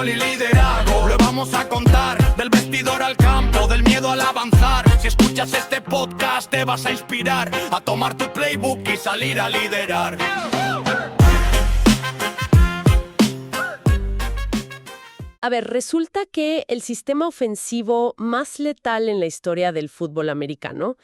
y liderazgo. Lo vamos a contar, del vestidor al campo, del miedo al avanzar. Si escuchas este podcast te vas a inspirar a tomar tu playbook y salir a liderar. A ver, resulta que el sistema ofensivo más letal en la historia del fútbol americano,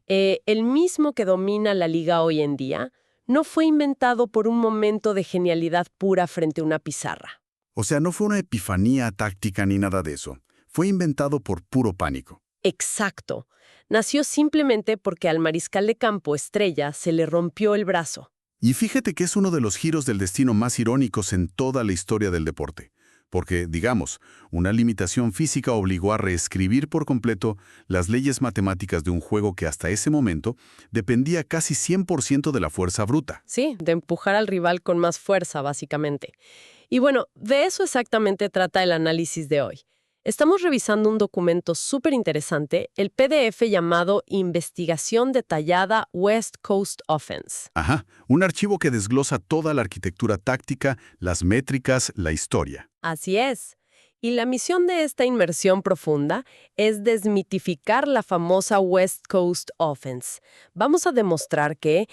el mismo que domina la liga hoy en día, no fue inventado por un momento de genialidad pura frente a una pizarra. O sea, no fue una epifanía táctica ni nada de eso. Fue inventado por puro pánico. Exacto. Nació simplemente porque al mariscal de campo estrella se le rompió el brazo. Y fíjate que es uno de los giros del destino más irónicos en toda la historia del deporte. Porque, digamos, una limitación física obligó a reescribir por completo las leyes matemáticas de un juego que hasta ese momento dependía casi 100% de la fuerza bruta. Sí, de empujar al rival con más fuerza, básicamente. Y bueno, de eso exactamente trata el análisis de hoy. Estamos revisando un documento súper interesante, el PDF llamado Investigación Detallada West Coast Offense. Ajá, un archivo que desglosa toda la arquitectura táctica, las métricas, la historia. Así es. Y la misión de esta inmersión profunda es desmitificar la famosa West Coast Offense. Vamos a demostrar que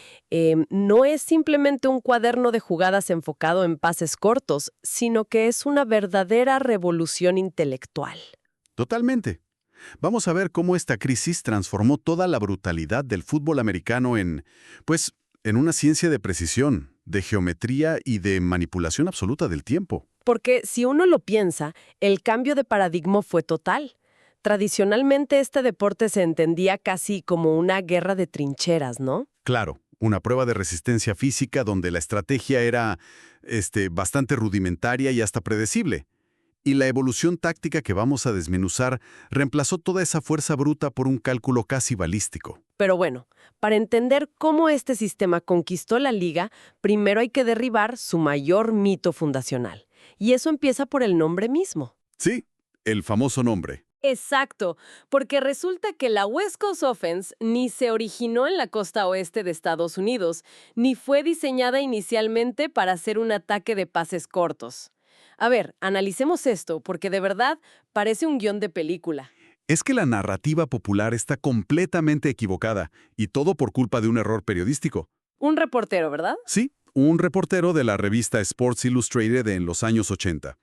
no es simplemente un cuaderno de jugadas enfocado en pases cortos, sino que es una verdadera revolución intelectual. Totalmente. Vamos a ver cómo esta crisis transformó toda la brutalidad del fútbol americano en una ciencia de precisión, de geometría y de manipulación absoluta del tiempo. Porque si uno lo piensa, el cambio de paradigma fue total. Tradicionalmente este deporte se entendía casi como una guerra de trincheras, ¿no? Claro, una prueba de resistencia física donde la estrategia era bastante rudimentaria y hasta predecible. Y la evolución táctica que vamos a desmenuzar reemplazó toda esa fuerza bruta por un cálculo casi balístico. Pero bueno, para entender cómo este sistema conquistó la liga, primero hay que derribar su mayor mito fundacional. Y eso empieza por el nombre mismo. Sí, el famoso nombre. Exacto, porque resulta que la West Coast Offense ni se originó en la costa oeste de Estados Unidos, ni fue diseñada inicialmente para hacer un ataque de pases cortos. A ver, analicemos esto, porque de verdad parece un guión de película. Es que la narrativa popular está completamente equivocada, y todo por culpa de un error periodístico. Un reportero, ¿verdad? Sí, un reportero de la revista Sports Illustrated en los años 80.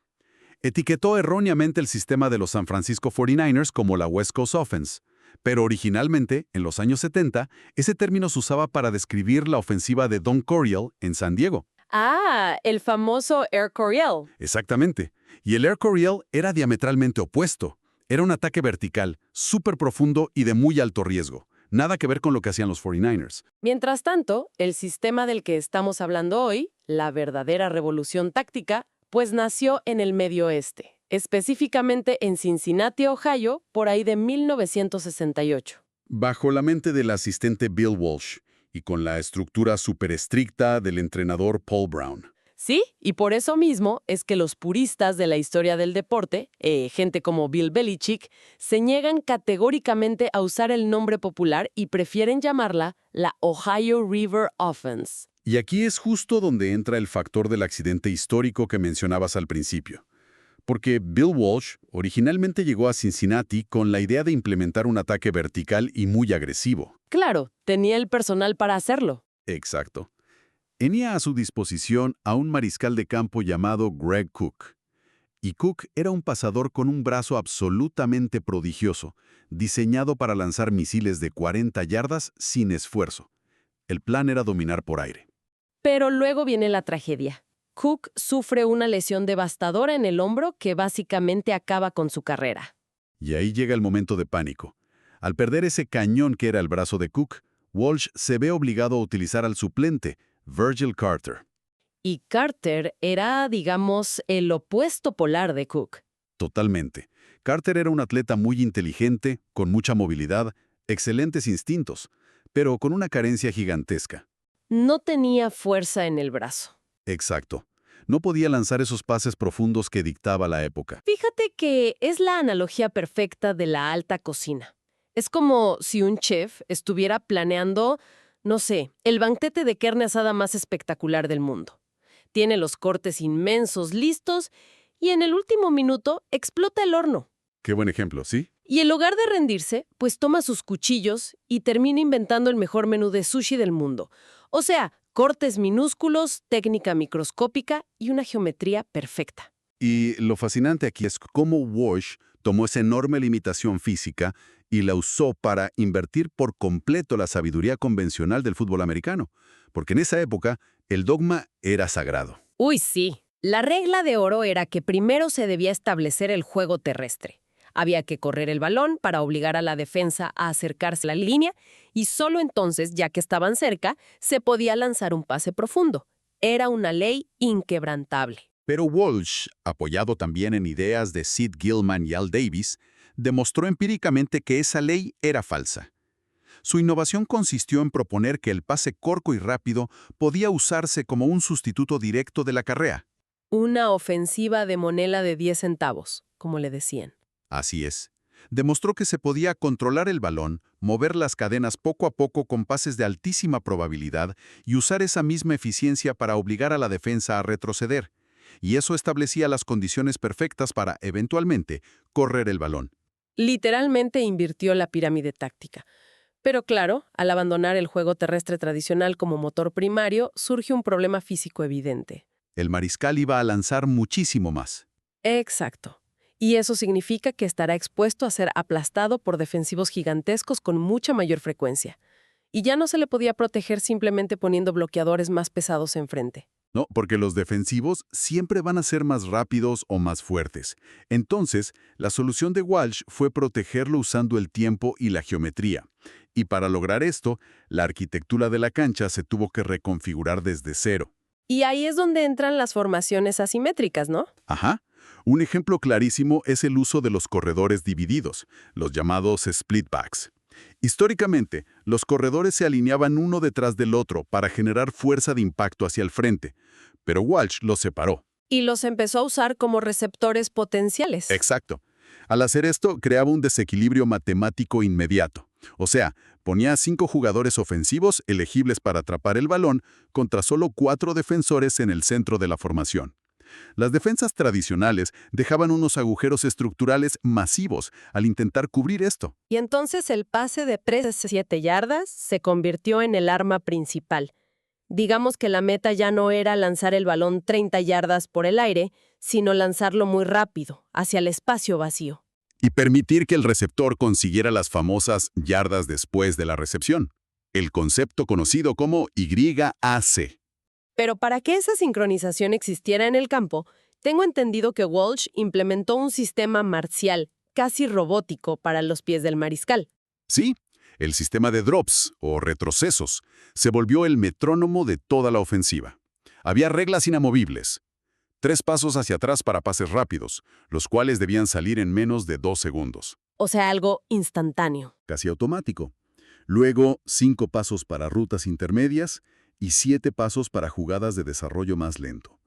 Etiquetó erróneamente el sistema de los San Francisco 49ers como la West Coast Offense, pero originalmente, en los años 70, ese término se usaba para describir la ofensiva de Don Coryell en San Diego. Ah, el famoso Air Coryell. Exactamente. Y el Air Coryell era diametralmente opuesto. Era un ataque vertical, súper profundo y de muy alto riesgo. Nada que ver con lo que hacían los 49ers. Mientras tanto, el sistema del que estamos hablando hoy, la verdadera revolución táctica, pues nació en el Medio Oeste, específicamente en Cincinnati, Ohio, por ahí de 1968. Bajo la mente del asistente Bill Walsh y con la estructura súper estricta del entrenador Paul Brown. Sí, y por eso mismo es que los puristas de la historia del deporte, gente como Bill Belichick, se niegan categóricamente a usar el nombre popular y prefieren llamarla la Ohio River Offense. Y aquí es justo donde entra el factor del accidente histórico que mencionabas al principio. Porque Bill Walsh originalmente llegó a Cincinnati con la idea de implementar un ataque vertical y muy agresivo. Claro, tenía el personal para hacerlo. Exacto. Tenía a su disposición a un mariscal de campo llamado Greg Cook. Y Cook era un pasador con un brazo absolutamente prodigioso, diseñado para lanzar misiles de 40 yardas sin esfuerzo. El plan era dominar por aire. Pero luego viene la tragedia. Cook sufre una lesión devastadora en el hombro que básicamente acaba con su carrera. Y ahí llega el momento de pánico. Al perder ese cañón que era el brazo de Cook, Walsh se ve obligado a utilizar al suplente, Virgil Carter. Y Carter era, digamos, el opuesto polar de Cook. Totalmente. Carter era un atleta muy inteligente, con mucha movilidad, excelentes instintos, pero con una carencia gigantesca. No tenía fuerza en el brazo. Exacto. No podía lanzar esos pases profundos que dictaba la época. Fíjate que es la analogía perfecta de la alta cocina. Es como si un chef estuviera planeando, no sé, el banquete de carne asada más espectacular del mundo. Tiene los cortes inmensos listos y en el último minuto explota el horno. Qué buen ejemplo, ¿sí? Y en lugar de rendirse, pues toma sus cuchillos y termina inventando el mejor menú de sushi del mundo. O sea, cortes minúsculos, técnica microscópica y una geometría perfecta. Y lo fascinante aquí es cómo Walsh tomó esa enorme limitación física y la usó para invertir por completo la sabiduría convencional del fútbol americano, porque en esa época el dogma era sagrado. Uy, sí. La regla de oro era que primero se debía establecer el juego terrestre. Había que correr el balón para obligar a la defensa a acercarse a la línea y solo entonces, ya que estaban cerca, se podía lanzar un pase profundo. Era una ley inquebrantable. Pero Walsh, apoyado también en ideas de Sid Gillman y Al Davis, demostró empíricamente que esa ley era falsa. Su innovación consistió en proponer que el pase corto y rápido podía usarse como un sustituto directo de la carrera. Una ofensiva de moneda de 10 centavos, como le decían. Así es. Demostró que se podía controlar el balón, mover las cadenas poco a poco con pases de altísima probabilidad y usar esa misma eficiencia para obligar a la defensa a retroceder. Y eso establecía las condiciones perfectas para, eventualmente, correr el balón. Literalmente invirtió la pirámide táctica. Pero claro, al abandonar el juego terrestre tradicional como motor primario, surge un problema físico evidente. El mariscal iba a lanzar muchísimo más. Exacto. Y eso significa que estará expuesto a ser aplastado por defensivos gigantescos con mucha mayor frecuencia. Y ya no se le podía proteger simplemente poniendo bloqueadores más pesados enfrente. No, porque los defensivos siempre van a ser más rápidos o más fuertes. Entonces, la solución de Walsh fue protegerlo usando el tiempo y la geometría. Y para lograr esto, la arquitectura de la cancha se tuvo que reconfigurar desde cero. Y ahí es donde entran las formaciones asimétricas, ¿no? Ajá. Un ejemplo clarísimo es el uso de los corredores divididos, los llamados splitbacks. Históricamente, los corredores se alineaban uno detrás del otro para generar fuerza de impacto hacia el frente, pero Walsh los separó. Y los empezó a usar como receptores potenciales. Exacto. Al hacer esto, creaba un desequilibrio matemático inmediato. O sea, ponía a 5 jugadores ofensivos elegibles para atrapar el balón contra solo 4 defensores en el centro de la formación. Las defensas tradicionales dejaban unos agujeros estructurales masivos al intentar cubrir esto. Y entonces el pase de 3 a 7 yardas se convirtió en el arma principal. Digamos que la meta ya no era lanzar el balón 30 yardas por el aire, sino lanzarlo muy rápido, hacia el espacio vacío. Y permitir que el receptor consiguiera las famosas yardas después de la recepción. El concepto conocido como YAC. Pero para que esa sincronización existiera en el campo, tengo entendido que Walsh implementó un sistema marcial, casi robótico, para los pies del mariscal. Sí, el sistema de drops, o retrocesos, se volvió el metrónomo de toda la ofensiva. Había reglas inamovibles. 3 pasos hacia atrás para pases rápidos, los cuales debían salir en menos de 2 segundos. O sea, algo instantáneo. Casi automático. Luego, 5 pasos para rutas intermedias y 7 pasos para jugadas de desarrollo más lento.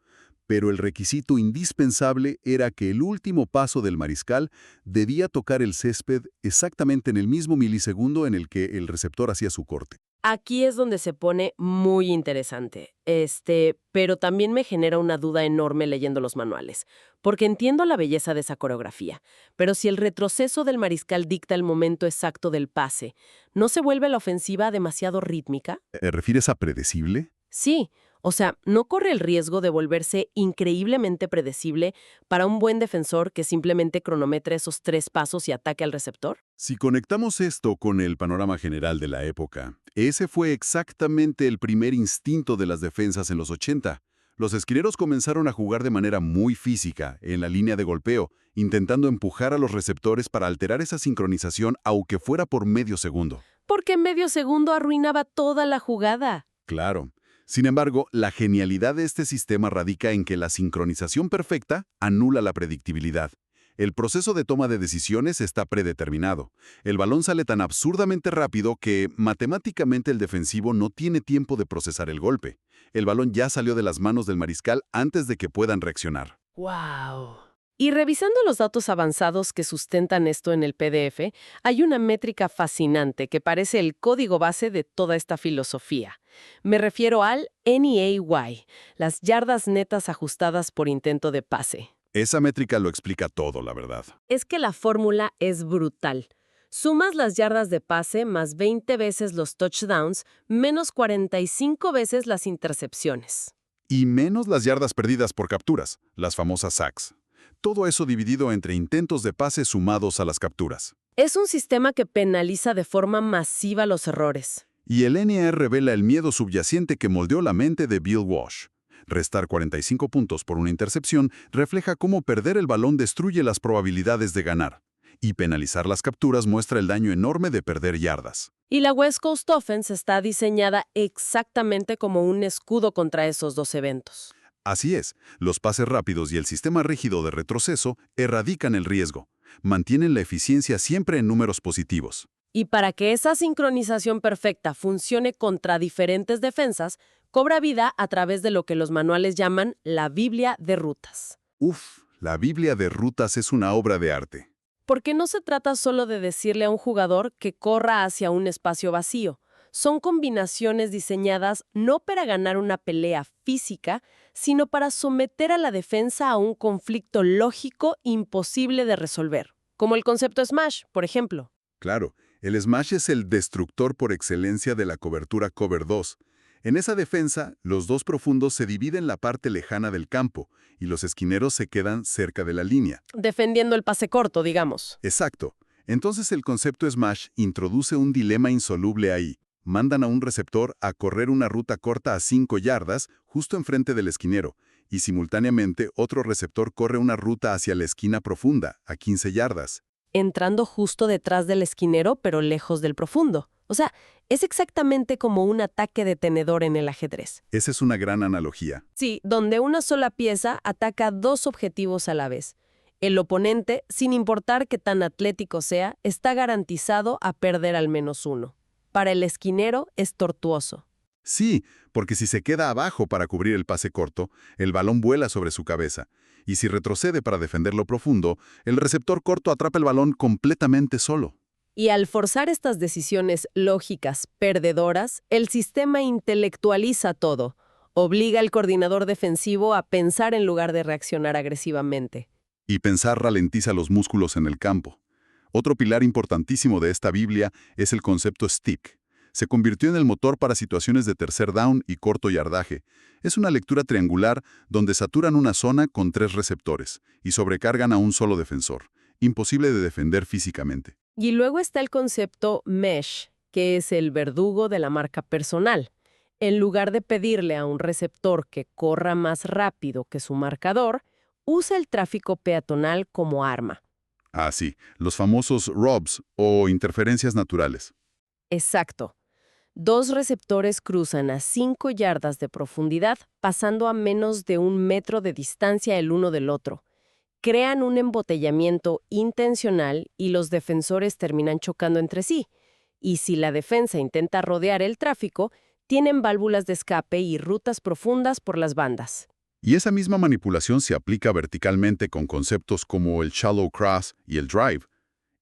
Pero el requisito indispensable era que el último paso del mariscal debía tocar el césped exactamente en el mismo milisegundo en el que el receptor hacía su corte. Aquí es donde se pone muy interesante. Pero también me genera una duda enorme leyendo los manuales, porque entiendo la belleza de esa coreografía, pero si el retroceso del mariscal dicta el momento exacto del pase, ¿no se vuelve la ofensiva demasiado rítmica? ¿Refieres a predecible? Sí, o sea, ¿no corre el riesgo de volverse increíblemente predecible para un buen defensor que simplemente cronometre esos 3 pasos y ataque al receptor? Si conectamos esto con el panorama general de la época, ese fue exactamente el primer instinto de las defensas en los 80. Los esquineros comenzaron a jugar de manera muy física, en la línea de golpeo, intentando empujar a los receptores para alterar esa sincronización aunque fuera por medio segundo. Porque medio segundo arruinaba toda la jugada. Claro. Sin embargo, la genialidad de este sistema radica en que la sincronización perfecta anula la predictibilidad. El proceso de toma de decisiones está predeterminado. El balón sale tan absurdamente rápido que matemáticamente el defensivo no tiene tiempo de procesar el golpe. El balón ya salió de las manos del mariscal antes de que puedan reaccionar. ¡Wow! Y revisando los datos avanzados que sustentan esto en el PDF, hay una métrica fascinante que parece el código base de toda esta filosofía. Me refiero al NEAY, las yardas netas ajustadas por intento de pase. Esa métrica lo explica todo, la verdad. Es que la fórmula es brutal. Sumas las yardas de pase más 20 veces los touchdowns menos 45 veces las intercepciones. Y menos las yardas perdidas por capturas, las famosas sacks. Todo eso dividido entre intentos de pase sumados a las capturas. Es un sistema que penaliza de forma masiva los errores. Y el NR revela el miedo subyacente que moldeó la mente de Bill Walsh. Restar 45 puntos por una intercepción refleja cómo perder el balón destruye las probabilidades de ganar. Y penalizar las capturas muestra el daño enorme de perder yardas. Y la West Coast Offense está diseñada exactamente como un escudo contra esos dos eventos. Así es, los pases rápidos y el sistema rígido de retroceso erradican el riesgo. Mantienen la eficiencia siempre en números positivos. Y para que esa sincronización perfecta funcione contra diferentes defensas, cobra vida a través de lo que los manuales llaman la Biblia de rutas. La Biblia de rutas es una obra de arte. Porque no se trata solo de decirle a un jugador que corra hacia un espacio vacío. Son combinaciones diseñadas no para ganar una pelea física, sino para someter a la defensa a un conflicto lógico imposible de resolver. Como el concepto Smash, por ejemplo. Claro, el smash es el destructor por excelencia de la cobertura Cover 2. En esa defensa, los dos profundos se dividen la parte lejana del campo y los esquineros se quedan cerca de la línea. Defendiendo el pase corto, digamos. Exacto. Entonces el concepto smash introduce un dilema insoluble ahí. Mandan a un receptor a correr una ruta corta a 5 yardas justo enfrente del esquinero y simultáneamente otro receptor corre una ruta hacia la esquina profunda a 15 yardas. Entrando justo detrás del esquinero, pero lejos del profundo. O sea, es exactamente como un ataque de tenedor en el ajedrez. Esa es una gran analogía. Sí, donde una sola pieza ataca dos objetivos a la vez. El oponente, sin importar qué tan atlético sea, está garantizado a perder al menos uno. Para el esquinero es tortuoso. Sí, porque si se queda abajo para cubrir el pase corto, el balón vuela sobre su cabeza. Y si retrocede para defender lo profundo, el receptor corto atrapa el balón completamente solo. Y al forzar estas decisiones lógicas, perdedoras, el sistema intelectualiza todo. Obliga al coordinador defensivo a pensar en lugar de reaccionar agresivamente. Y pensar ralentiza los músculos en el campo. Otro pilar importantísimo de esta Biblia es el concepto stick. Se convirtió en el motor para situaciones de tercer down y corto yardaje. Es una lectura triangular donde saturan una zona con 3 receptores y sobrecargan a un solo defensor. Imposible de defender físicamente. Y luego está el concepto mesh, que es el verdugo de la marca personal. En lugar de pedirle a un receptor que corra más rápido que su marcador, usa el tráfico peatonal como arma. Ah, sí, los famosos ROBs o interferencias naturales. Exacto. 2 receptores cruzan a 5 yardas de profundidad, pasando a menos de 1 metro de distancia el uno del otro. Crean un embotellamiento intencional y los defensores terminan chocando entre sí. Y si la defensa intenta rodear el tráfico, tienen válvulas de escape y rutas profundas por las bandas. Y esa misma manipulación se aplica verticalmente con conceptos como el shallow cross y el drive.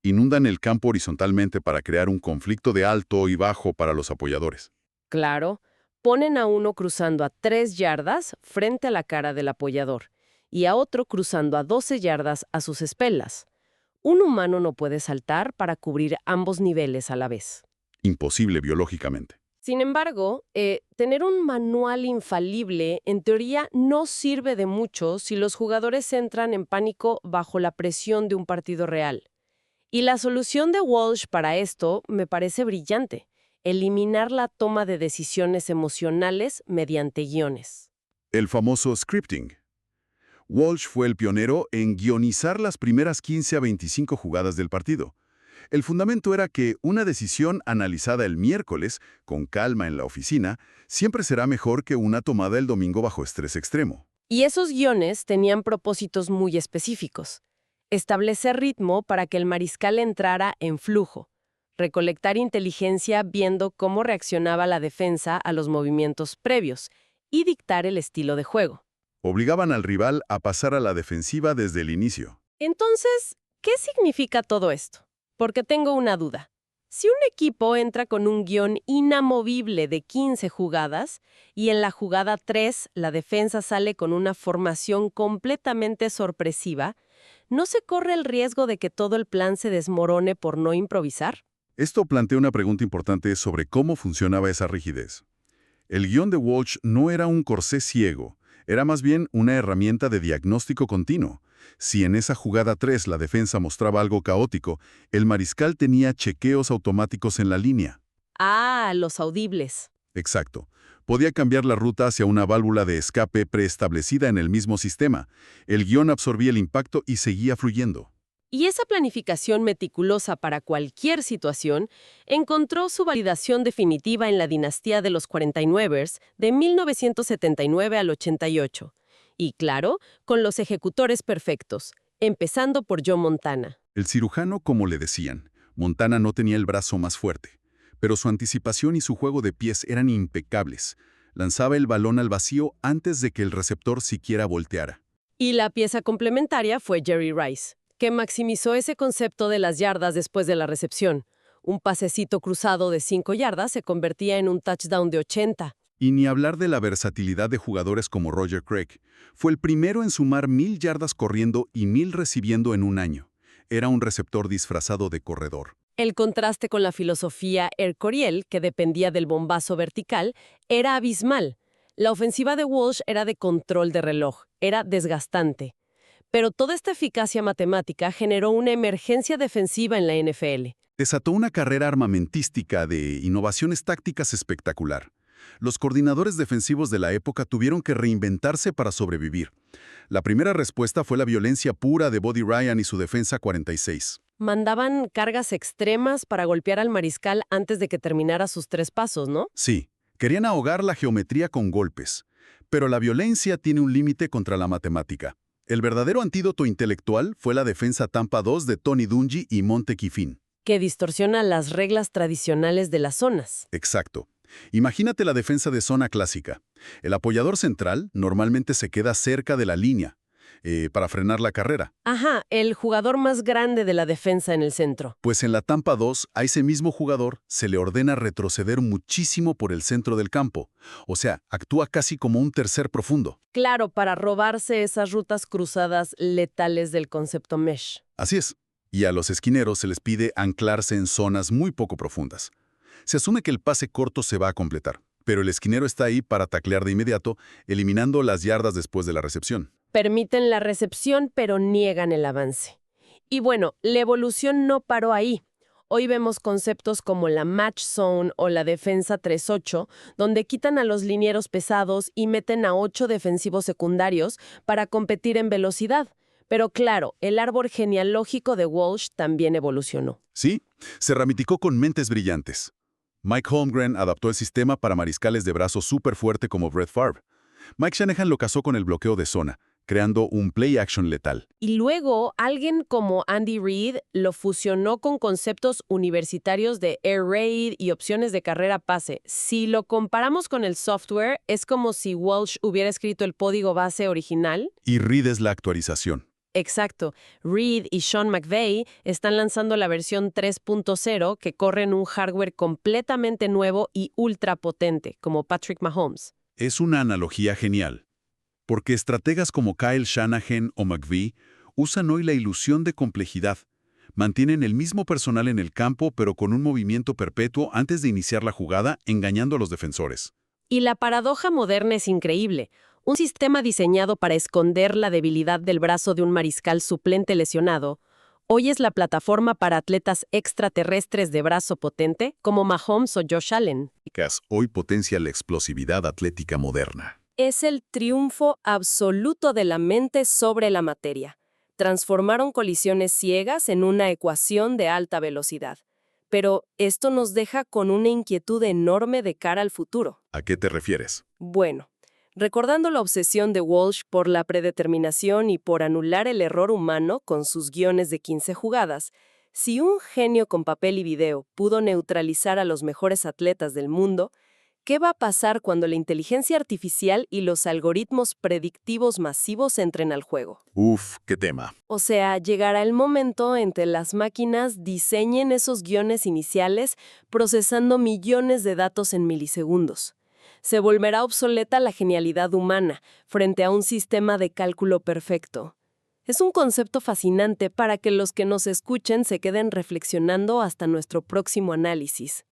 Inundan el campo horizontalmente para crear un conflicto de alto y bajo para los apoyadores. Claro, ponen a uno cruzando a 3 yardas frente a la cara del apoyador y a otro cruzando a 12 yardas a sus espaldas. Un humano no puede saltar para cubrir ambos niveles a la vez. Imposible biológicamente. Sin embargo, tener un manual infalible en teoría no sirve de mucho si los jugadores entran en pánico bajo la presión de un partido real. Y la solución de Walsh para esto me parece brillante: eliminar la toma de decisiones emocionales mediante guiones. El famoso scripting. Walsh fue el pionero en guionizar las primeras 15 a 25 jugadas del partido. El fundamento era que una decisión analizada el miércoles, con calma en la oficina, siempre será mejor que una tomada el domingo bajo estrés extremo. Y esos guiones tenían propósitos muy específicos. Establecer ritmo para que el mariscal entrara en flujo. Recolectar inteligencia viendo cómo reaccionaba la defensa a los movimientos previos. Y dictar el estilo de juego. Obligaban al rival a pasar a la defensiva desde el inicio. Entonces, ¿qué significa todo esto? Porque tengo una duda. Si un equipo entra con un guión inamovible de 15 jugadas y en la jugada 3 la defensa sale con una formación completamente sorpresiva, ¿no se corre el riesgo de que todo el plan se desmorone por no improvisar? Esto plantea una pregunta importante sobre cómo funcionaba esa rigidez. El guión de Walsh no era un corsé ciego, era más bien una herramienta de diagnóstico continuo. Si en esa jugada 3 la defensa mostraba algo caótico, el mariscal tenía chequeos automáticos en la línea. Ah, los audibles. Exacto. Podía cambiar la ruta hacia una válvula de escape preestablecida en el mismo sistema. El guión absorbía el impacto y seguía fluyendo. Y esa planificación meticulosa para cualquier situación encontró su validación definitiva en la dinastía de los 49ers de 1979 al 88. Y claro, con los ejecutores perfectos, empezando por Joe Montana. El cirujano, como le decían, Montana no tenía el brazo más fuerte, pero su anticipación y su juego de pies eran impecables. Lanzaba el balón al vacío antes de que el receptor siquiera volteara. Y la pieza complementaria fue Jerry Rice, que maximizó ese concepto de las yardas después de la recepción. Un pasecito cruzado de 5 yardas se convertía en un touchdown de 80. Y ni hablar de la versatilidad de jugadores como Roger Craig. Fue el primero en sumar 1000 yardas corriendo y 1000 recibiendo en un año. Era un receptor disfrazado de corredor. El contraste con la filosofía Air Coryell, que dependía del bombazo vertical, era abismal. La ofensiva de Walsh era de control de reloj, era desgastante. Pero toda esta eficacia matemática generó una emergencia defensiva en la NFL. Desató una carrera armamentística de innovaciones tácticas espectacular. Los coordinadores defensivos de la época tuvieron que reinventarse para sobrevivir. La primera respuesta fue la violencia pura de Buddy Ryan y su defensa 46. Mandaban cargas extremas para golpear al mariscal antes de que terminara sus 3 pasos, ¿no? Sí, querían ahogar la geometría con golpes. Pero la violencia tiene un límite contra la matemática. El verdadero antídoto intelectual fue la defensa Tampa 2 de Tony Dungy y Monte Kiffin. Que distorsiona las reglas tradicionales de las zonas. Exacto. Imagínate la defensa de zona clásica. El apoyador central normalmente se queda cerca de la línea para frenar la carrera. Ajá, el jugador más grande de la defensa en el centro. Pues en la Tampa 2, a ese mismo jugador se le ordena retroceder muchísimo por el centro del campo. O sea, actúa casi como un tercer profundo. Claro, para robarse esas rutas cruzadas letales del concepto mesh. Así es. Y a los esquineros se les pide anclarse en zonas muy poco profundas. Se asume que el pase corto se va a completar, pero el esquinero está ahí para taclear de inmediato, eliminando las yardas después de la recepción. Permiten la recepción, pero niegan el avance. Y bueno, la evolución no paró ahí. Hoy vemos conceptos como la match zone o la defensa 3-8, donde quitan a los linieros pesados y meten a 8 defensivos secundarios para competir en velocidad. Pero claro, el árbol genealógico de Walsh también evolucionó. Sí, se ramificó con mentes brillantes. Mike Holmgren adaptó el sistema para mariscales de brazo súper fuerte como Brett Favre. Mike Shanahan lo casó con el bloqueo de zona, creando un play action letal. Y luego, alguien como Andy Reid lo fusionó con conceptos universitarios de air raid y opciones de carrera pase. Si lo comparamos con el software, es como si Walsh hubiera escrito el código base original. Y Reid es la actualización. Exacto. Reid y Sean McVay están lanzando la versión 3.0 que corre en un hardware completamente nuevo y ultra potente, como Patrick Mahomes. Es una analogía genial. Porque estrategas como Kyle Shanahan o McVay usan hoy la ilusión de complejidad. Mantienen el mismo personal en el campo, pero con un movimiento perpetuo antes de iniciar la jugada, engañando a los defensores. Y la paradoja moderna es increíble. Un sistema diseñado para esconder la debilidad del brazo de un mariscal suplente lesionado, hoy es la plataforma para atletas extraterrestres de brazo potente como Mahomes o Josh Allen. Hoy potencia la explosividad atlética moderna. Es el triunfo absoluto de la mente sobre la materia. Transformaron colisiones ciegas en una ecuación de alta velocidad. Pero esto nos deja con una inquietud enorme de cara al futuro. ¿A qué te refieres? Bueno, recordando la obsesión de Walsh por la predeterminación y por anular el error humano con sus guiones de 15 jugadas, si un genio con papel y video pudo neutralizar a los mejores atletas del mundo, ¿Qué va a pasar cuando la inteligencia artificial y los algoritmos predictivos masivos entren al juego? Uf, qué tema. O sea, llegará el momento en que las máquinas diseñen esos guiones iniciales procesando millones de datos en milisegundos. Se volverá obsoleta la genialidad humana frente a un sistema de cálculo perfecto. Es un concepto fascinante para que los que nos escuchen se queden reflexionando hasta nuestro próximo análisis.